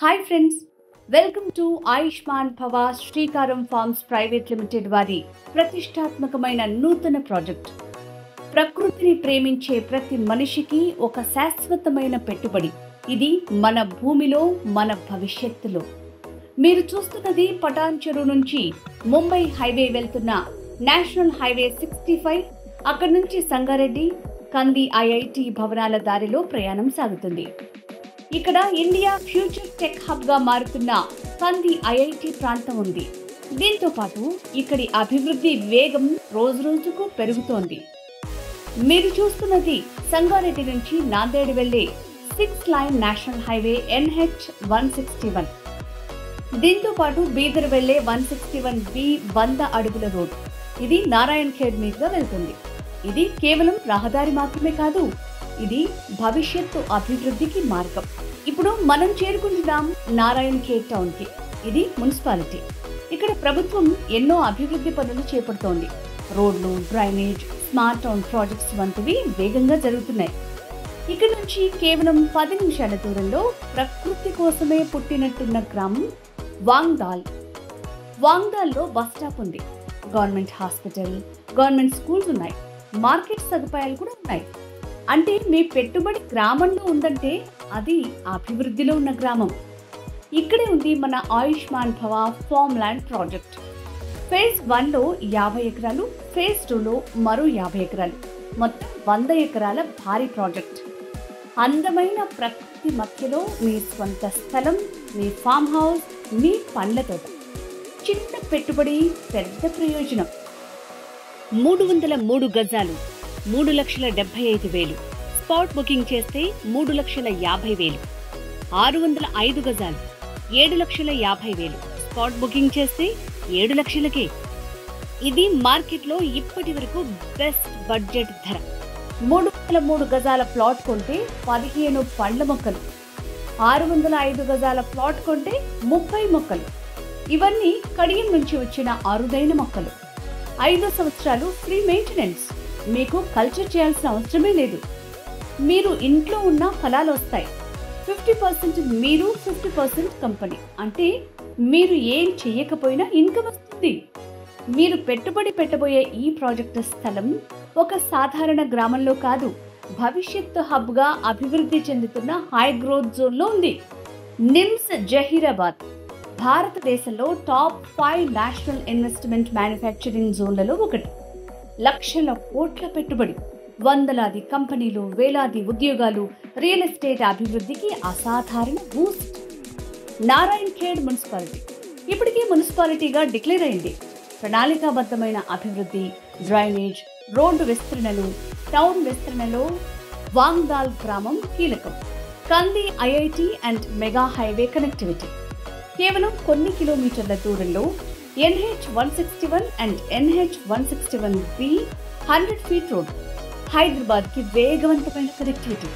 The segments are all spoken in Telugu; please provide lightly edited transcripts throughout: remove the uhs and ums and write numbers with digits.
Hi friends, welcome to Ayushman భవ శ్రీకారం ఫార్మ్స్ ప్రైవేట్ లిమిటెడ్ వారి ప్రతిష్టాత్మకమైన నూతన ప్రాజెక్ట్. ప్రకృతిని ప్రేమించే ప్రతి మనిషికి ఒక శాశ్వతమైన పెట్టుబడి. ఇది మన భూమిలో, మన భవిష్యత్తులో. మీరు చూస్తున్నది పటాన్ చెరువు నుంచి ముంబై హైవే వెళ్తున్న నేషనల్ హైవే 65. అక్కడి నుంచి సంగారెడ్డి, కంది ఐఐటి భవనాల దారిలో ప్రయాణం సాగుతుంది. ఇక్కడ ఇండియా ఫ్యూచర్ టెక్ హబ్ గా మారుతున్న కంది ఐఐటి ప్రాంతం ఉంది. దీంతో పాటు ఇక్కడి అభివృద్ధి వేగం రోజురోజుకు పెరుగుతోంది. మీరు చూస్తున్నది సంగారెడ్డి నుంచి నాందేడ్ వెళ్లే 6 లైన్ నేషనల్ హైవే NH-161. దీంతో పాటు బీదర్ వెళ్లే 161B 100 అడుగుల రోడ్. ఇది నారాయణ్ ఖేడ్ మీదుగా వెళ్తుంది. ఇది కేవలం రహదారి మాత్రమే కాదు, ఇది భవిష్యత్తు అభివృద్ధికి మార్గం. ఇప్పుడు మనం చేరుకుంటున్నాం నారాయణ్ ఖేడ్ టౌన్ కి. ఇది మున్సిపాలిటీ. ఇక్కడ ప్రభుత్వం ఎన్నో అభివృద్ధి పనులు చేపడుతోంది. రోడ్లు, డ్రైనేజ్, స్మార్ట్ టౌన్ ప్రాజెక్ట్స్ వంటివి వేగంగా జరుగుతున్నాయి. ఇక్కడ నుంచి కేవలం 10 నిమిషాల దూరంలో ప్రకృతి కోసమే పుట్టినట్టున్న గ్రామం వాంగ్దాల్. వాంగ్దాల్లో బస్ స్టాప్ ఉంది, గవర్నమెంట్ హాస్పిటల్, గవర్నమెంట్ స్కూల్స్ ఉన్నాయి, మార్కెట్ సదుపాయాలు కూడా ఉన్నాయి. అంటే మీ పెట్టుబడి గ్రామంలో ఉందంటే అది అభివృద్ధిలో ఉన్న గ్రామం. ఇక్కడే ఉంది మన ఆయుష్మాన్ భవ ఫార్మ్ ల్యాండ్ ప్రాజెక్ట్. ఫేజ్ 1లో 50 ఎకరాలు, ఫేజ్ 2లో మరో 50 ఎకరాలు, మొత్తం 100 ఎకరాల భారీ ప్రాజెక్ట్. అందమైన ప్రకృతి మధ్యలో మీ స్వంత స్థలం, మీ ఫామ్ హౌస్, మీ పండ్ల తోట. చిన్న పెట్టుబడి, పెద్ద ప్రయోజనం. 303 గజాలు, 3,75,000. స్పాట్ బుకింగ్ చేస్తే 3,50,000. 605 గజాలు, 7,50,000. స్పాట్ బుకింగ్ చేస్తే 7 లక్షలకే. ఇది మార్కెట్లో ఇప్పటి వరకు బెస్ట్ బడ్జెట్ ధర. 303 గజాల ప్లాట్ కొంటే 15 పండ్ల మొక్కలు, 605 గజాల ప్లాట్ కొంటే 30 మొక్కలు. ఇవన్నీ కడియం నుంచి వచ్చిన అరుదైన మొక్కలు. 5 సంవత్సరాలు ఫ్రీ మెయింటెనెన్స్. మీకు కల్చర్ చేయాల్సిన అవసరమే లేదు. మీరు ఇంట్లో ఉన్న ఫలాలు వస్తాయి. 50% మీరు, 50% కంపెనీ. అంటే మీరు ఏం చెయ్యకపోయినా ఇన్కమ్ వస్తుంది. మీరు పెట్టుబడి పెట్టబోయే ఈ ప్రాజెక్టు స్థలం ఒక సాధారణ గ్రామంలో కాదు, భవిష్యత్తు హబ్గా అభివృద్ధి చెందుతున్న హై గ్రోత్ జోన్లో ఉంది. నిమ్స్ జహీరాబాద్ భారతదేశంలో టాప్ 5 నేషనల్ ఇన్వెస్ట్మెంట్ మ్యానుఫ్యాక్చరింగ్ జోన్లలో ఒకటి. లక్షల కోట్ల పెట్టుబడి, వందలాది కంపెనీలు, వేలాది ఉద్యోగాలు, రియల్ ఎస్టేట్ అభివృద్ధికి అసాధారణ బూస్ట్. నారాయణ్ ఖేడ్ మున్సిపాలిటీ ఇప్పటికే మున్సిపాలిటీగా డిక్లేర్ అయింది. ప్రణాళికాబద్ధమైన అభివృద్ధి, డ్రైనేజ్, రోడ్డు విస్తరణలు, టౌన్ విస్తరణలో వాంగ్దాల్ గ్రామం కీలకం. కంది IIT and mega highway connectivity. కేవలం కొన్ని కిలోమీటర్ల దూరంలో NH-161 and NH-161B 100 feet road. హైదరాబాద్కి వేగవంతమైన కనెక్టివిటీ.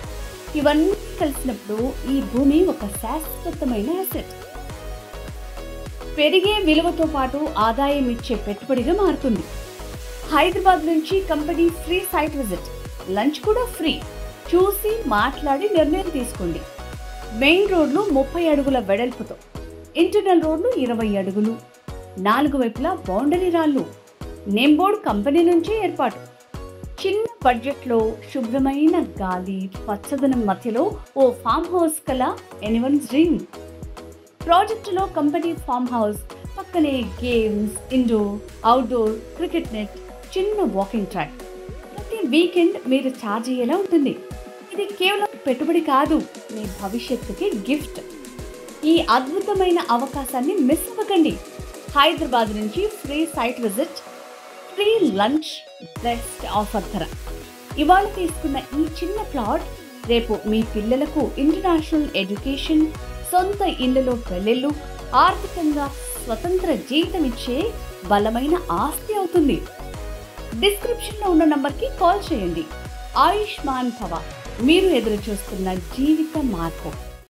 ఇవన్నీ కలిసినప్పుడు ఈ భూమి ఒక శాశ్వతమైన అసెట్. పెరిగే విలువతో పాటు ఆదాయం ఇచ్చే పెట్టుబడిగా మారుతుంది. హైదరాబాద్ నుంచి company free site visit, lunch కూడా ఫ్రీ. చూసి మాట్లాడి నిర్ణయం తీసుకోండి. మెయిన్ రోడ్లు 30 అడుగుల వెడల్పుతో, ఇంటర్నల్ రోడ్లు 20 అడుగులు, 4 వైపులా బౌండరీ రాళ్ళు. నేమ్ బోర్డు కంపెనీ నుంచే ఏర్పాటు. చిన్న బడ్జెట్లో శుభ్రమైన గాలి, పచ్చదనం మధ్యలో ఓ ఫామ్ హౌస్ కల ఎనీవన్స్ డ్రీమ్. ప్రాజెక్టులో కంపెనీ ఫామ్ హౌస్ పక్కనే games, indoor, outdoor, cricket net, చిన్న వాకింగ్ ట్రాక్. ప్రతి వీకెండ్ మీరు ఛార్జ్ అయ్యేలా ఉంటుంది. ఇది కేవలం పెట్టుబడి కాదు, మీ భవిష్యత్తుకి గిఫ్ట్. ఈ అద్భుతమైన అవకాశాన్ని మిస్ అవ్వకండి. హైదరాబాద్ నుంచి free site visit, free lunch, best offer ధర. ఇవాళ తీసుకున్న ఈ చిన్న ప్లాట్ రేపు మీ పిల్లలకు ఇంటర్నేషనల్ ఎడ్యుకేషన్, సొంత ఇళ్లలో పెళ్లిళ్ళు, ఆర్థికంగా స్వతంత్ర జీవితం ఇచ్చే బలమైన ఆస్తి అవుతుంది. డిస్క్రిప్షన్లో ఉన్న నంబర్కి కాల్ చేయండి. ఆయుష్మాన్ భవ, మీరు ఎదురు చూస్తున్న జీవిత మార్గం.